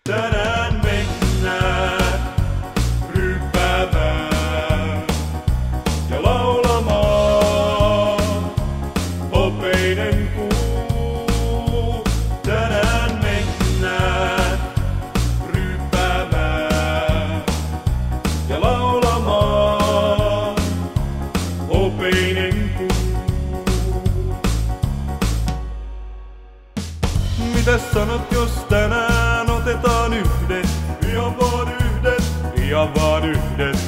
Tänään mennään ryppäämään ja laulamaan. Hopeinen kuu. Tänään mennään ryppäämään ja laulamaan. Hopeinen kuu. Mitäs sanot, jos tänään otetaan yhdet? Ihan vaan yhdet, ihan vaan yhdet.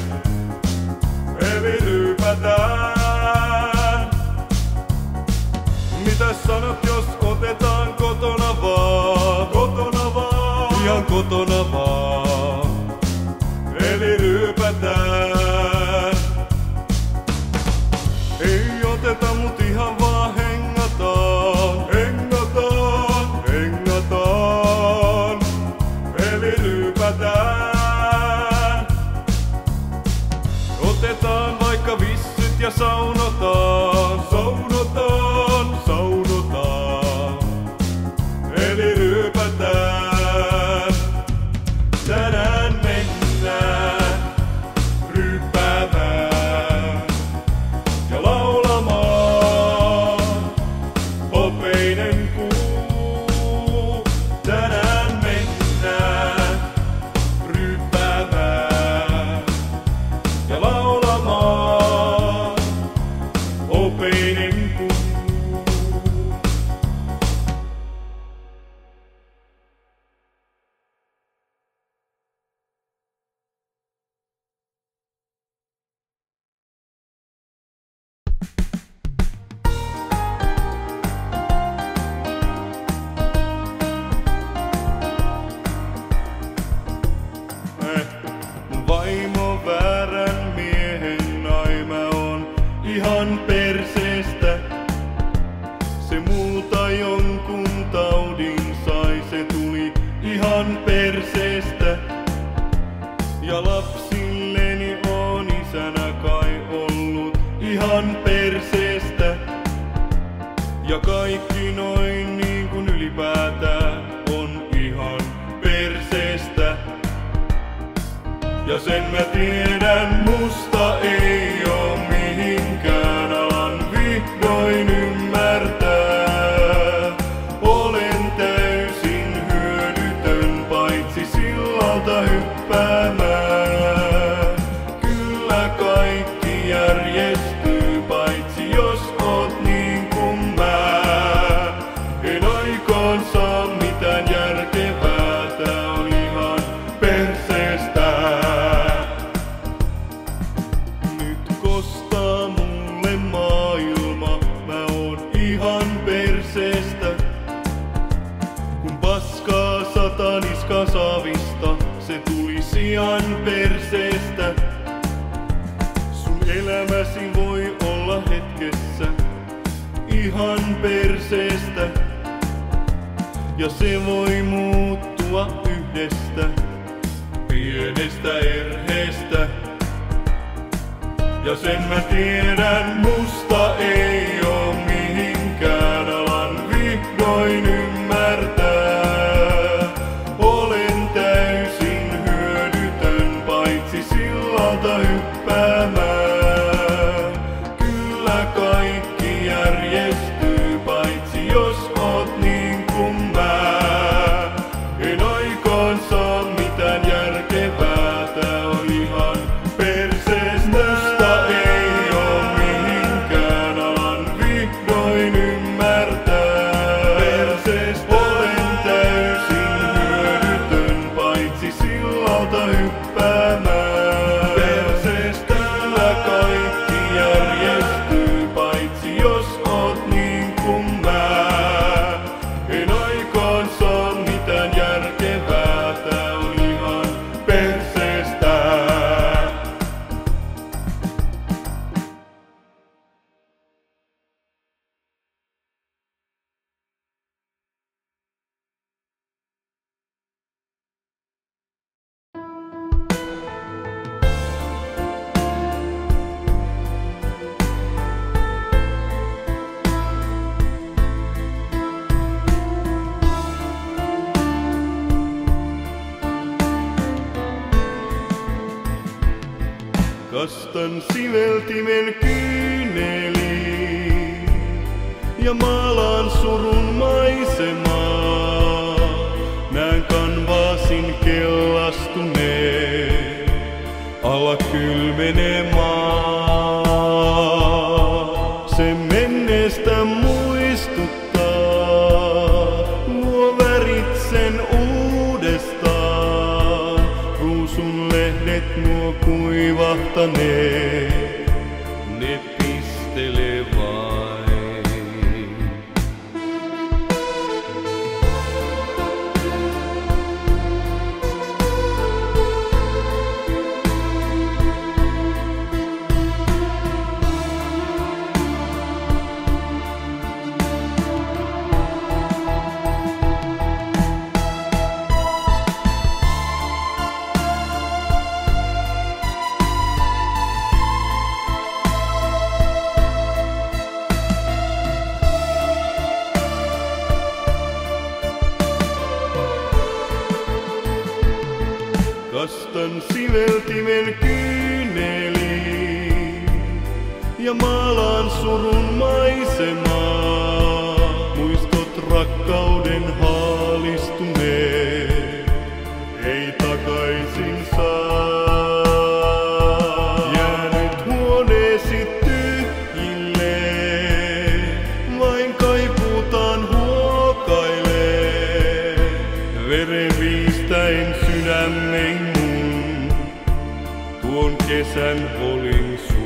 Eli ryypätään. Mitäs sanot, jos otetaan kotona vaan? Kotona vaan, ihan kotona vaan. Eli ryypätään. Ei oteta mut ihan vaan hengataan. Hengataan, hengataan. Eli ryypätään. Otetaan vaikka vissyt ja saunotaan. Saunotaan, saunotaan. Eli ryypätään. Tänään mennään ryppäämään ja laulamaan. Hopeinen kuu. Tänään mennään ryppäämään ja laulamaan. Hopeinen kuu. Vaimo väärän miehen naima on ihan perseestä. Se multa jonkun taudin sai, se tuli ihan perseestä. Ja lapsilleni on isänä kai ollut ihan perseestä. Ja kaikki noin niin kuin ylipäätään on ihan perseestä. Ja sen mä tiedän, musta ei oo mihinkään, alan vihdoin ymmärtää. Olen täysin hyödytön, paitsi sillalta hyppäämään. Kyllä kaikki järjestyy, paitsi jos oot niin kuin mä. En aikaan saa mitään järkevää, tää on ihan perseestä. Nyt kostaa mulle maailma, mä oon ihan perseestä. Kun paskaa sataa niskasaavista, se tuli sian perseestä. Sun elämäsi voi olla hetkessä ihan perseestä. Ja se voi muuttua yhdestä pienestä erheestä. Ja sen mä tiedän, musta ei oo mihinkään, alan vihdoin ymmärtää. Olen täysin hyödytön, paitsi sillalta hyppäämään. Kyllä kaikki järjestyy, paitsi jos oot niin kuin mä. En aikaan saa mitään järkevää, tää on ihan perseestä. Musta ei oo Kastan siveltimen kyyneliin ja maalaan surun maisemaa. Näen kanvaasin kellastuneen, alla kylmenee maa. Se menneestä muistuttaa, luo värit sen uudestaan. Ruusun lehdet nuo kuivahtaneet, ne pistelee vain. Kastan siveltimen kyyneliin ja maalaan surun maisemaa. Muistot rakkauden haalistuneen, ei takaisin saa. Jäänyt huoneesi tyhjilleen, vain kaipuutaan huokailee. Veren viistäen sydämen mun, tuon kesän olin sun.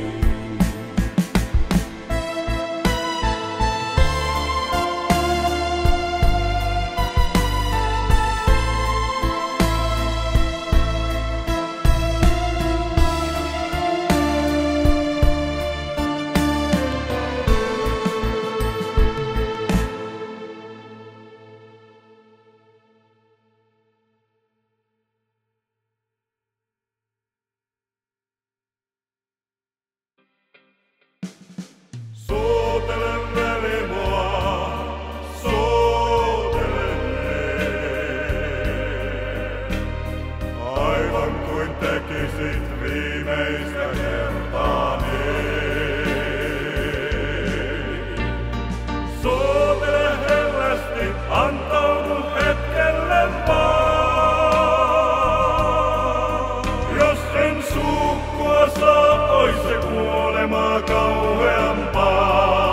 Sootele väli mua, sootele aivan kuin tekisit viimeistä kertaani. Sootele hellästi, antaudu hetkelle vaan. Jos en suukkua saa, ois se kuolemaa kauheampaa.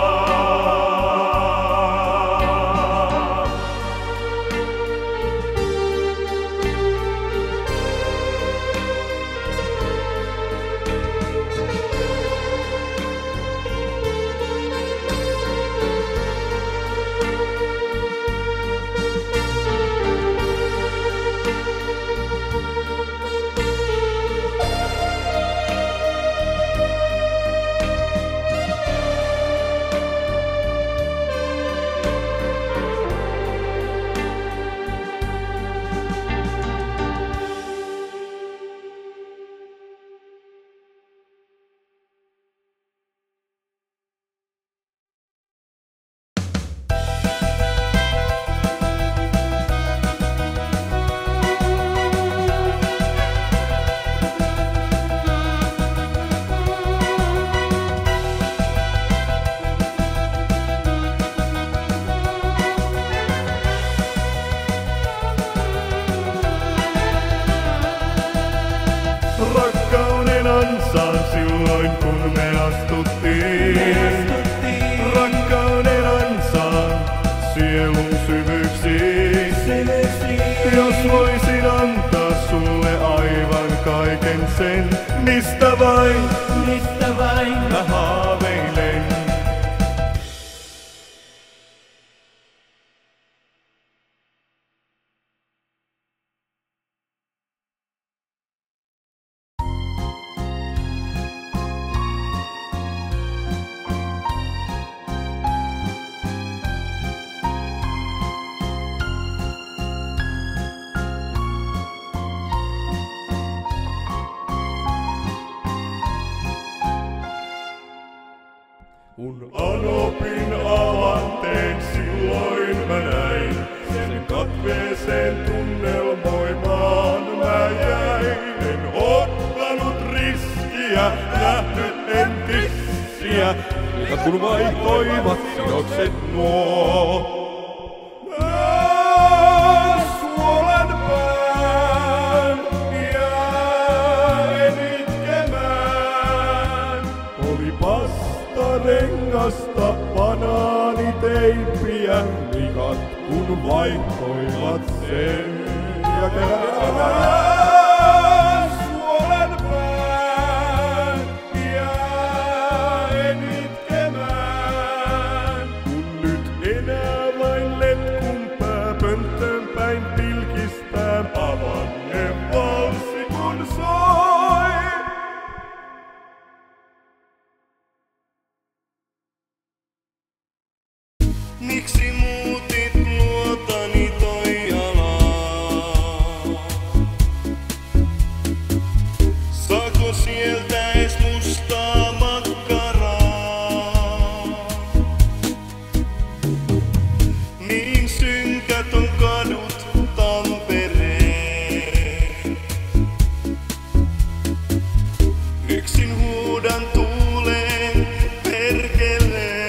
Rakkauden ansaan silloin kun me astuttiin. Rakkauden ansaan sielun syvyyksiin. Jos voisin antaa sulle aivan kaiken sen, mistä vain mä haaveilen. Kun anopin avanteen silloin mä näin, sen katveeseen tunnelmoimaan mä jäin. En ottanut riskiä. ja kun vaihtoivat sidokset nuo. Suolen pään jään itkemään. Oli pastarengasta banaaniteippiä, likat kun vaihtoivat sen. Ja suolen pään jään itkemään. Kun nyt enää vain letkun pönttöön päin pilkistää, avanne valssi kun soi. Miksi muutit luotani Toijalaan? Saako sieltä ees mustaa makkaraa? Niin synkät on kadut Tampereen. Yksin huudan tuuleen perkeleen.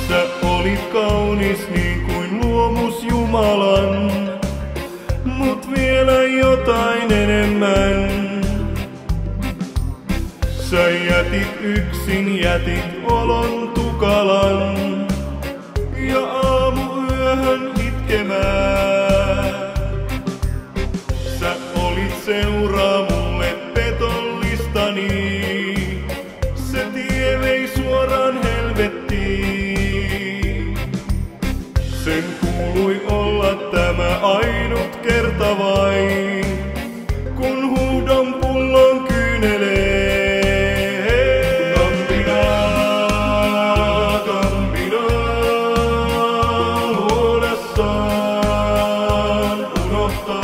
Sä olit kaunis niin kuin luomus Jumalan, mut vielä jotain enemmän. Sä jätit olon tukalan ja aamuyöhön itkemään. Sä olit seuraa mulle petollistani, se tie vei suoraan helvettiin. Sen kuului olla tämä ainut kerta vain, kun huudon pullon kyynelee. Gambina, Gambina, huolessaan unohtaa.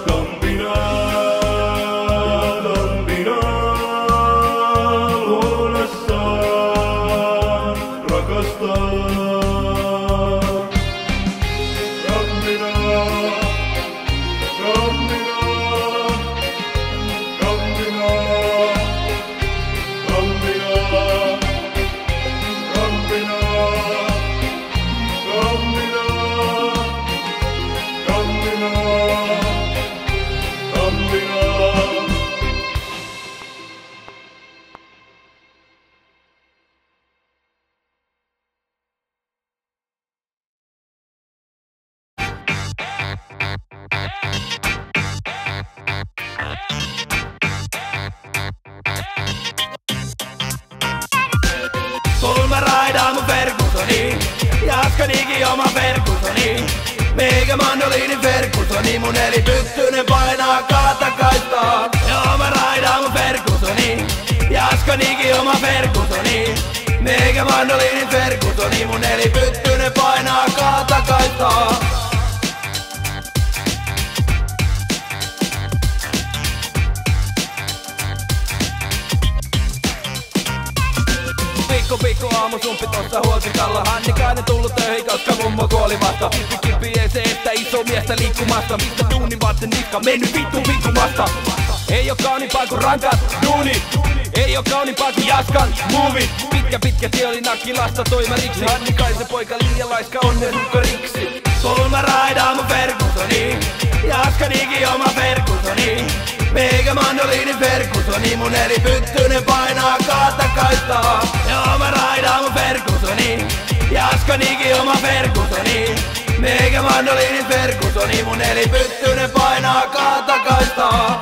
Gambina, Gambina, huolessaan rakastaa. Gambina, Gambina, Gambina, Gambina, Gambina, Gambina, Gambina, Gambina. Sul mä raidaan mun Fergusoni, Jaskanikin oma Fergusoni. Meikä mandoliinin Fergusoni, mun eli pyttynen painaa kaatakaistaa. Joo mä raidaan mun Fergusoni, Jaskanikin oma Fergusoni. Meikä mandoliinin Fergusoni, mun eli pyttynen painaa kaatakaistaa. Pikku aamu sumpi tossa huoltikalla. Hannikainen tullut töihin, koska mummo kuoli vasta. Kippi ei se estä iso miestä liikkumasta. Mistä duunin varten niska mennyt vittu pikkumasta. Ei oo kauniimpaa kuin rankat duuni. Ei oo kauniimpaa kuin Jaskan movie. Pitkä tie oli Nakkilasta toimariksi. Hannikaisen poika liian laiska onnen rukkariksi. Sul mä raidaan mun Fergusoni, Jaskanikin oma Fergusoni. Meikä mandoliinin Fergusoni, mun eli pyttynen painaa kaatakaistaa. Joo mä raidaan mun Fergusoni, Jaskanikin oma Fergusoni. Meikä mandoliinin Fergusoni, mun eli pyttynen painaa kaatakaistaa.